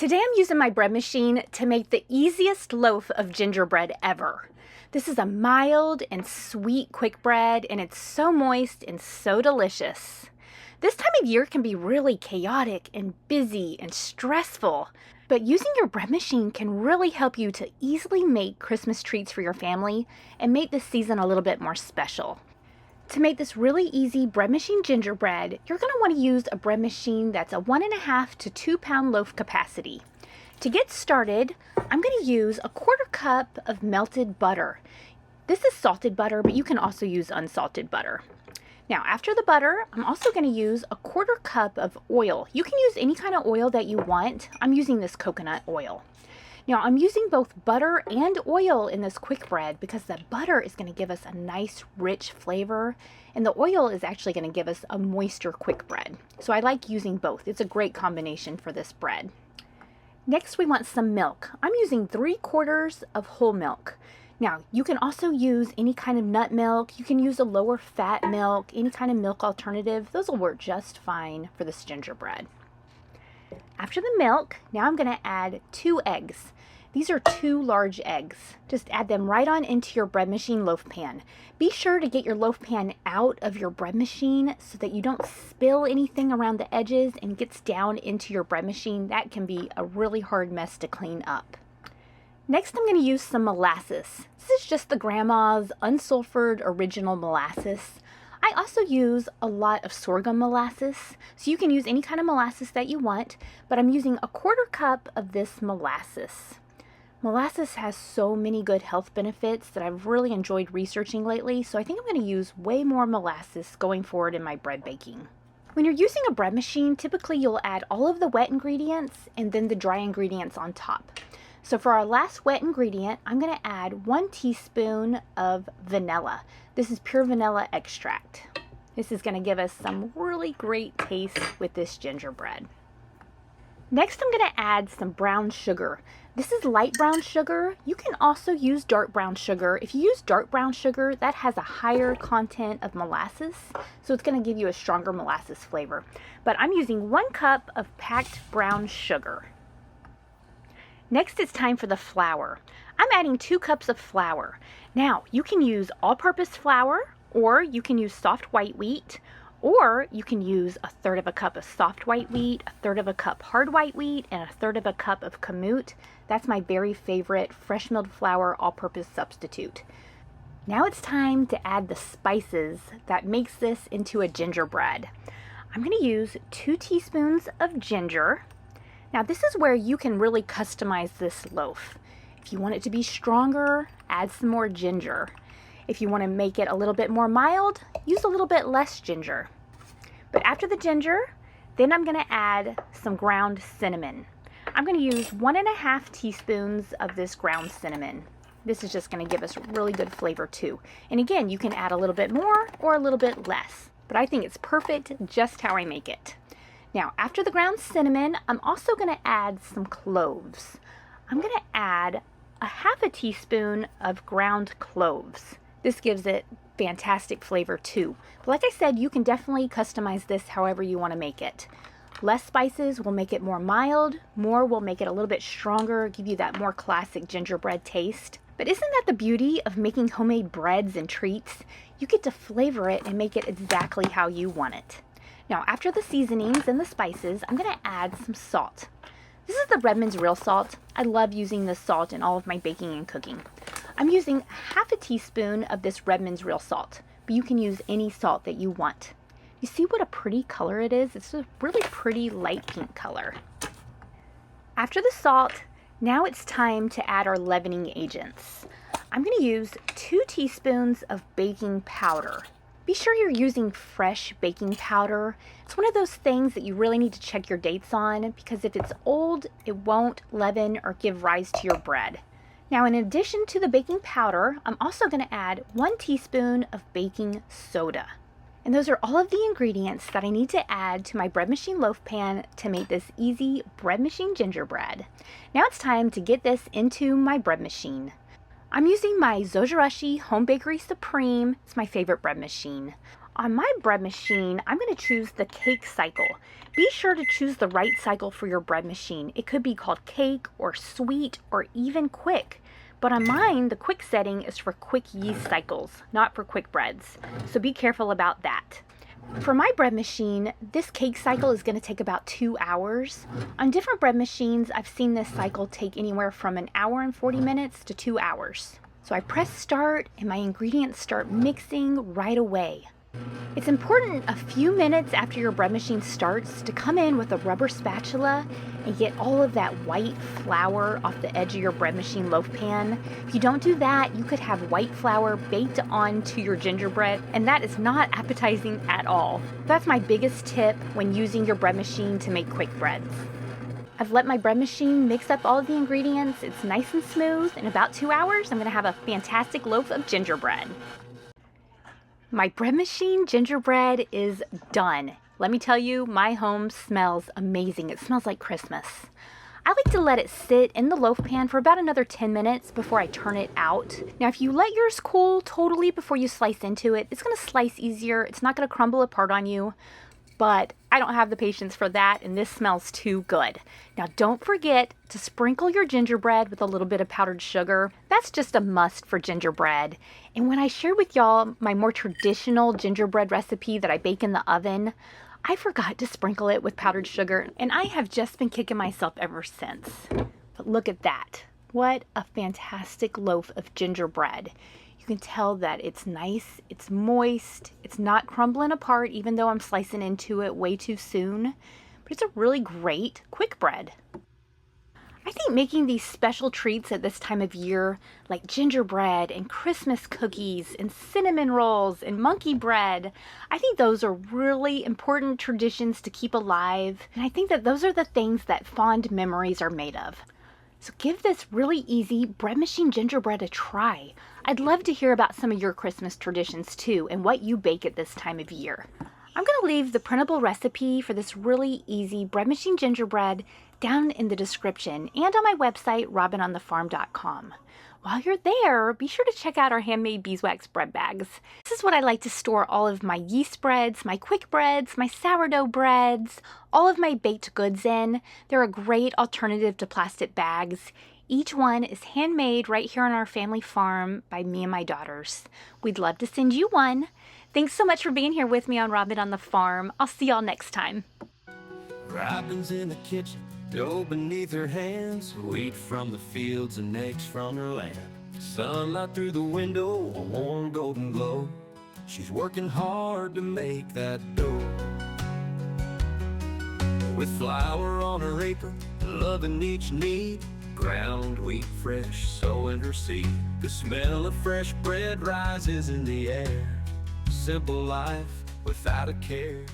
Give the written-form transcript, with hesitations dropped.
Today I'm using my bread machine to make the easiest loaf of gingerbread ever. This is a mild and sweet quick bread, and it's so moist and so delicious. This time of year can be really chaotic and busy and stressful, but using your bread machine can really help you to easily make Christmas treats for your family and make this season a little bit more special. To make this really easy bread machine gingerbread, you're going to want to use a bread machine that's a 1.5 to 2 pound loaf capacity. To get started, I'm going to use a 1/4 cup of melted butter. This is salted butter, but you can also use unsalted butter. Now, after the butter, I'm also going to use a 1/4 cup of oil. You can use any kind of oil that you want. I'm using this coconut oil. Now, I'm using both butter and oil in this quick bread because the butter is going to give us a nice rich flavor, and the oil is actually going to give us a moister quick bread. So I like using both. It's a great combination for this bread. Next, we want some milk. I'm using 3/4 of whole milk. Now, you can also use any kind of nut milk. You can use a lower fat milk, any kind of milk alternative. Those will work just fine for this gingerbread. After the milk, now I'm going to add 2 eggs. These are 2 large eggs. Just add them right on into your bread machine loaf pan. Be sure to get your loaf pan out of your bread machine so that you don't spill anything around the edges and gets down into your bread machine. That can be a really hard mess to clean up. Next, I'm going to use some molasses. This is just the grandma's unsulfured original molasses. I also use a lot of sorghum molasses, so you can use any kind of molasses that you want, but I'm using a 1/4 cup of this molasses. Molasses has so many good health benefits that I've really enjoyed researching lately, so I think I'm going to use way more molasses going forward in my bread baking. When you're using a bread machine, typically you'll add all of the wet ingredients and then the dry ingredients on top. So for our last wet ingredient, I'm going to add 1 teaspoon of vanilla. This is pure vanilla extract. This is going to give us some really great taste with this gingerbread. Next, I'm going to add some brown sugar. This is light brown sugar. You can also use dark brown sugar. If you use dark brown sugar, that has a higher content of molasses, so it's going to give you a stronger molasses flavor. But I'm using 1 cup of packed brown sugar. Next, it's time for the flour. I'm adding 2 cups of flour. Now, you can use all-purpose flour, or you can use soft white wheat, or you can use 1/3 of a cup of soft white wheat, 1/3 of a cup hard white wheat, and 1/3 of a cup of kamut. That's my very favorite fresh milled flour all-purpose substitute. Now it's time to add the spices that makes this into a gingerbread. I'm going to use 2 teaspoons of ginger. Now, this is where you can really customize this loaf. If you want it to be stronger, add some more ginger. If you want to make it a little bit more mild, use a little bit less ginger. But after the ginger, then I'm going to add some ground cinnamon. I'm going to use 1.5 teaspoons of this ground cinnamon. This is just going to give us really good flavor too. And again, you can add a little bit more or a little bit less, but I think it's perfect just how I make it. Now, after the ground cinnamon, I'm also going to add some cloves. I'm going to add 1/2 teaspoon of ground cloves. This gives it fantastic flavor too. But like I said, you can definitely customize this however you want to make it. Less spices will make it more mild, more will make it a little bit stronger, give you that more classic gingerbread taste. But isn't that the beauty of making homemade breads and treats? You get to flavor it and make it exactly how you want it. Now, after the seasonings and the spices, I'm going to add some salt. This is the Redmond's real salt. I love using this salt in all of my baking and cooking. I'm using 1/2 teaspoon of this Redmond's real salt, but you can use any salt that you want. You see what a pretty color it is? It's a really pretty light pink color. After the salt, now it's time to add our leavening agents. I'm going to use 2 teaspoons of baking powder. Be sure you're using fresh baking powder. It's one of those things that you really need to check your dates on because if it's old, it won't leaven or give rise to your bread. Now, in addition to the baking powder, I'm also going to add 1 teaspoon of baking soda. And those are all of the ingredients that I need to add to my bread machine loaf pan to make this easy bread machine gingerbread. Now it's time to get this into my bread machine. I'm using my Zojirushi Home Bakery Supreme. It's my favorite bread machine. On my bread machine, I'm going to choose the cake cycle. Be sure to choose the right cycle for your bread machine. It could be called cake or sweet or even quick. But on mine, the quick setting is for quick yeast cycles, not for quick breads. So be careful about that. For my bread machine, this cake cycle is going to take about 2 hours. On different bread machines, I've seen this cycle take anywhere from an hour and 40 minutes to 2 hours. So I press start and my ingredients start mixing right away. It's important a few minutes after your bread machine starts to come in with a rubber spatula and get all of that white flour off the edge of your bread machine loaf pan. If you don't do that, you could have white flour baked onto your gingerbread, and that is not appetizing at all. That's my biggest tip when using your bread machine to make quick breads. I've let my bread machine mix up all of the ingredients. It's nice and smooth. In about 2 hours, I'm going to have a fantastic loaf of gingerbread. My bread machine gingerbread is done. Let me tell you, my home smells amazing. It smells like Christmas. I like to let it sit in the loaf pan for about another 10 minutes before I turn it out. Now, if you let yours cool totally before you slice into it, it's going to slice easier. It's not going to crumble apart on you. But I don't have the patience for that, and this smells too good. Now, don't forget to sprinkle your gingerbread with a little bit of powdered sugar. That's just a must for gingerbread. And when I shared with y'all my more traditional gingerbread recipe that I bake in the oven, I forgot to sprinkle it with powdered sugar, and I have just been kicking myself ever since. But look at that. What a fantastic loaf of gingerbread. You can tell that it's nice, it's moist, it's not crumbling apart even though I'm slicing into it way too soon. But it's a really great quick bread. I think making these special treats at this time of year, like gingerbread and Christmas cookies and cinnamon rolls and monkey bread, I think those are really important traditions to keep alive. And I think that those are the things that fond memories are made of. So give this really easy bread machine gingerbread a try. I'd love to hear about some of your Christmas traditions too and what you bake at this time of year. I'm going to leave the printable recipe for this really easy bread machine gingerbread down in the description and on my website, robinonthefarm.com. While you're there, be sure to check out our handmade beeswax bread bags. This is what I like to store all of my yeast breads, my quick breads, my sourdough breads, all of my baked goods in. They're a great alternative to plastic bags. Each one is handmade right here on our family farm by me and my daughters. We'd love to send you one. Thanks so much for being here with me on Robin on the Farm. I'll see y'all next time. Robin's in the kitchen, dough beneath her hands, wheat from the fields and eggs from her land. Sunlight through the window, a warm golden glow. She's working hard to make that dough. With flour on her apron, loving each need, ground wheat fresh, sowing her seed. The smell of fresh bread rises in the air. Simple life without a care.